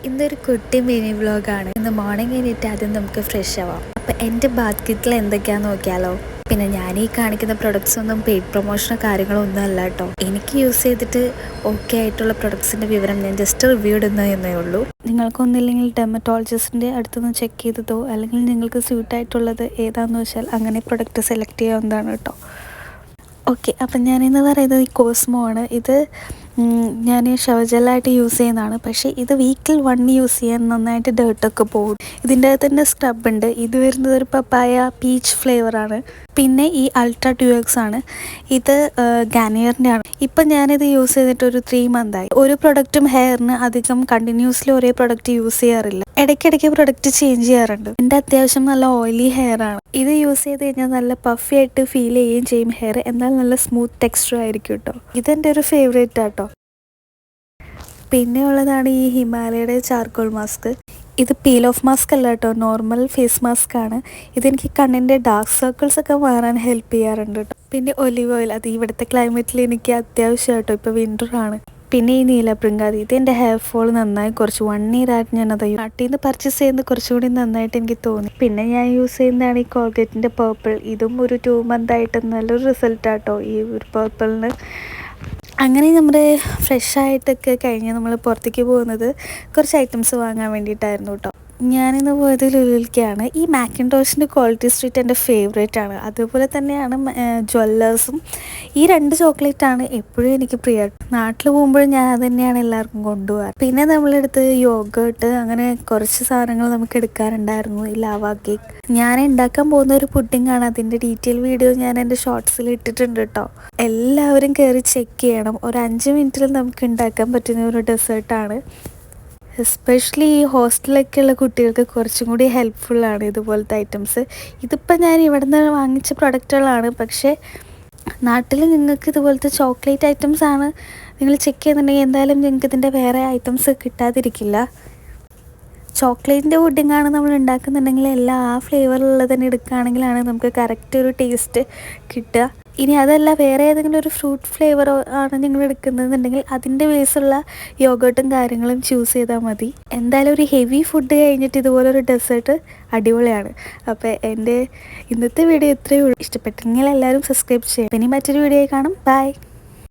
ഇന്നൊരു കുട്ടി മിനി വ്ലോഗാണ്. ഇന്ന് മോർണിംഗ് എണീറ്റ് ആദ്യം നമുക്ക് ഫ്രഷ് ആവാം. അപ്പോൾ എൻ്റെ ബാസ്ക്കറ്റിൽ എന്തൊക്കെയാണെന്ന് നോക്കിയാലോ. പിന്നെ ഞാൻ ഈ കാണിക്കുന്ന പ്രൊഡക്ട്സ് ഒന്നും പെയ്ഡ് പ്രൊമോഷനോ കാര്യങ്ങളോ ഒന്നും അല്ല കേട്ടോ. എനിക്ക് യൂസ് ചെയ്തിട്ട് ഓക്കെ ആയിട്ടുള്ള പ്രൊഡക്ട്സിൻ്റെ വിവരം ഞാൻ ജസ്റ്റ് റിവ്യൂ ഇടുന്ന എന്നേ ഉള്ളൂ. നിങ്ങൾക്കൊന്നില്ലെങ്കിൽ ഡെർമറ്റോളജിസ്റ്റിൻ്റെ അടുത്തുനിന്ന് ചെക്ക് ചെയ്തതോ അല്ലെങ്കിൽ നിങ്ങൾക്ക് സ്യൂട്ടായിട്ടുള്ളത് ഏതാണെന്ന് വെച്ചാൽ അങ്ങനെ പ്രൊഡക്റ്റ് സെലക്ട് ചെയ്യാവുന്നതാണ് കേട്ടോ. ഓക്കെ, അപ്പം ഞാനിന്ന് പറയുന്നത് ഈ കോസ്മോ ആണ്. ഇത് ഞാൻ ഷവർജെല്ലായിട്ട് യൂസ് ചെയ്യുന്നതാണ്. പക്ഷേ ഇത് വീക്കിൽ 1 യൂസ് ചെയ്യാൻ നന്നായിട്ട് ഡേർട്ടൊക്കെ പോകും. ഇതിൻ്റെ അകത്ത് തന്നെ സ്ക്രബ് ഉണ്ട്. ഇത് വരുന്നത് ഒരു പപ്പായ പീച്ച് ഫ്ലേവറാണ്. പിന്നെ ഈ അൾട്രാ 2X ആണ്. ഇത് ഗാനിയറിൻ്റെ ആണ്. ഇപ്പം ഞാനിത് യൂസ് ചെയ്തിട്ട് ഒരു 3 മന്തായി. ഒരു പ്രൊഡക്റ്റും ഹെയറിന് അധികം കണ്ടിന്യൂസ്ലി ഒരേ പ്രൊഡക്റ്റ് യൂസ് ചെയ്യാറില്ല. ഇടയ്ക്കിടയ്ക്ക് പ്രൊഡക്റ്റ് ചേഞ്ച് ചെയ്യാറുണ്ട്. എൻ്റെ അത്യാവശ്യം നല്ല ഓയിലി ഹെയർ ആണ്. ഇത് യൂസ് ചെയ്ത് കഴിഞ്ഞാൽ നല്ല പഫി ആയിട്ട് ഫീൽ ചെയ്യുകയും ചെയ്യും ഹെയർ. എന്നാൽ നല്ല സ്മൂത്ത് ടെക്സ്ചർ ആയിരിക്കും കേട്ടോ. ഇതെൻ്റെ ഒരു ഫേവറേറ്റ് ആട്ടോ. പിന്നെ ഉള്ളതാണ് ഈ ഹിമാലയയുടെ ചാർക്കോൾ മാസ്ക്. ഇത് പീൽ ഓഫ് മാസ്ക് അല്ല കേട്ടോ, നോർമൽ ഫേസ് മാസ്ക് ആണ്. ഇതെനിക്ക് കണ്ണിൻ്റെ ഡാർക്ക് സർക്കിൾസ് ഒക്കെ മാറാൻ ഹെൽപ്പ് ചെയ്യാറുണ്ട് കേട്ടോ. പിന്നെ ഒലിവ് ഓയിൽ, അത് ഇവിടുത്തെ ക്ലൈമറ്റിൽ എനിക്ക് അത്യാവശ്യം കേട്ടോ. ഇപ്പോൾ വിൻ്റർ ആണ്. പിന്നെ ഈ നീലഭൃംഗാതി, ഇത് എൻ്റെ ഹെയർ ഫോൾ നന്നായി കുറച്ച് 1 ഇയർ ആയിട്ട് ഞാനത് നാട്ടിൽ നിന്ന് പർച്ചേസ് ചെയ്യുന്നത് കുറച്ചുകൂടി നന്നായിട്ട് എനിക്ക് തോന്നി. പിന്നെ ഞാൻ യൂസ് ചെയ്യുന്നതാണ് ഈ കോൾഗേറ്റിൻ്റെ പേർപ്പിൾ. ഇതും ഒരു 2 മന്തായിട്ട് നല്ലൊരു റിസൾട്ടാട്ടോ ഈ ഒരു പേർപ്പിളിന്. അങ്ങനെ നമ്മുടെ ഫ്രഷായിട്ടൊക്കെ കഴിഞ്ഞ് നമ്മൾ പുറത്തേക്ക് പോകുന്നത് കുറച്ച് ഐറ്റംസ് വാങ്ങാൻ വേണ്ടിയിട്ടായിരുന്നു കേട്ടോ. ഞാനിന്ന് പോയത് ലുലുവിലേക്കാണ്. ഈ മാക്കിൻടോഷിൻ്റെ ക്വാളിറ്റി സ്ട്രീറ്റ് എൻ്റെ ഫേവറേറ്റ് ആണ്. അതുപോലെ തന്നെയാണ് ജ്വല്ലേഴ്സും. ഈ 2 ചോക്ലേറ്റാണ് എപ്പോഴും എനിക്ക് പ്രിയ. നാട്ടിൽ പോകുമ്പോഴും ഞാൻ അത് തന്നെയാണ് എല്ലാവർക്കും കൊണ്ടുപോകാറ്. പിന്നെ നമ്മളെടുത്ത് യോഗേർട്ട്, അങ്ങനെ കുറച്ച് സാധനങ്ങൾ നമുക്ക് എടുക്കാറുണ്ടായിരുന്നു. ഈ ലാവ കേക്ക് ഞാൻ ഉണ്ടാക്കാൻ പോകുന്ന ഒരു പുഡിങ്ങാണ്. അതിൻ്റെ ഡീറ്റെയിൽ വീഡിയോ ഞാൻ എൻ്റെ ഷോർട്സിൽ ഇട്ടിട്ടുണ്ട് കേട്ടോ. എല്ലാവരും കയറി ചെക്ക് ചെയ്യണം. ഒരു 5 മിനിറ്റിൽ നമുക്ക് ഉണ്ടാക്കാൻ പറ്റുന്ന ഒരു ഡെസേർട്ടാണ്. എസ്പെഷ്യലി ഈ ഹോസ്റ്റലിലൊക്കെയുള്ള കുട്ടികൾക്ക് കുറച്ചും കൂടി ഹെൽപ്ഫുള്ളാണ് ഇതുപോലത്തെ ഐറ്റംസ്. ഇതിപ്പോൾ ഞാൻ ഇവിടെ നിന്ന് വാങ്ങിച്ച പ്രൊഡക്റ്റുകളാണ്. പക്ഷേ നാട്ടിൽ നിങ്ങൾക്ക് ഇതുപോലത്തെ ചോക്ലേറ്റ് ഐറ്റംസ് ആണ് നിങ്ങൾ ചെക്ക് ചെയ്യുന്നുണ്ടെങ്കിൽ എന്തായാലും നിങ്ങൾക്ക് ഇതിൻ്റെ വേറെ ഐറ്റംസ് കിട്ടാതിരിക്കില്ല. ചോക്ലേറ്റിൻ്റെ പുഡിങ്ങാണ് നമ്മൾ ഉണ്ടാക്കുന്നുണ്ടെങ്കിൽ എല്ലാം ആ ഫ്ലേവറിലുള്ളത് തന്നെ എടുക്കുകയാണെങ്കിലാണ് നമുക്ക് കറക്റ്റ് ഒരു ടേസ്റ്റ് കിട്ടുക. ഇനി അതല്ല വേറെ ഏതെങ്കിലും ഒരു ഫ്രൂട്ട് ഫ്ലേവറോ ആണ് നിങ്ങൾ എടുക്കുന്നതെന്നുണ്ടെങ്കിൽ അതിൻ്റെ ബേസുള്ള യോഗേർട്ടും കാര്യങ്ങളും ചൂസ് ചെയ്താൽ മതി. എന്തായാലും ഒരു ഹെവി ഫുഡ് കഴിഞ്ഞിട്ട് ഇതുപോലൊരു ഡെസേർട്ട് അടിപൊളിയാണ്. അപ്പോൾ എൻ്റെ ഇന്നത്തെ വീഡിയോ ഇത്രയേ ഉള്ളൂ. ഇഷ്ടപ്പെട്ടെങ്കിൽ എല്ലാവരും സബ്സ്ക്രൈബ് ചെയ്യാം. ഇനി മറ്റൊരു വീഡിയോ കാണും. ബൈ.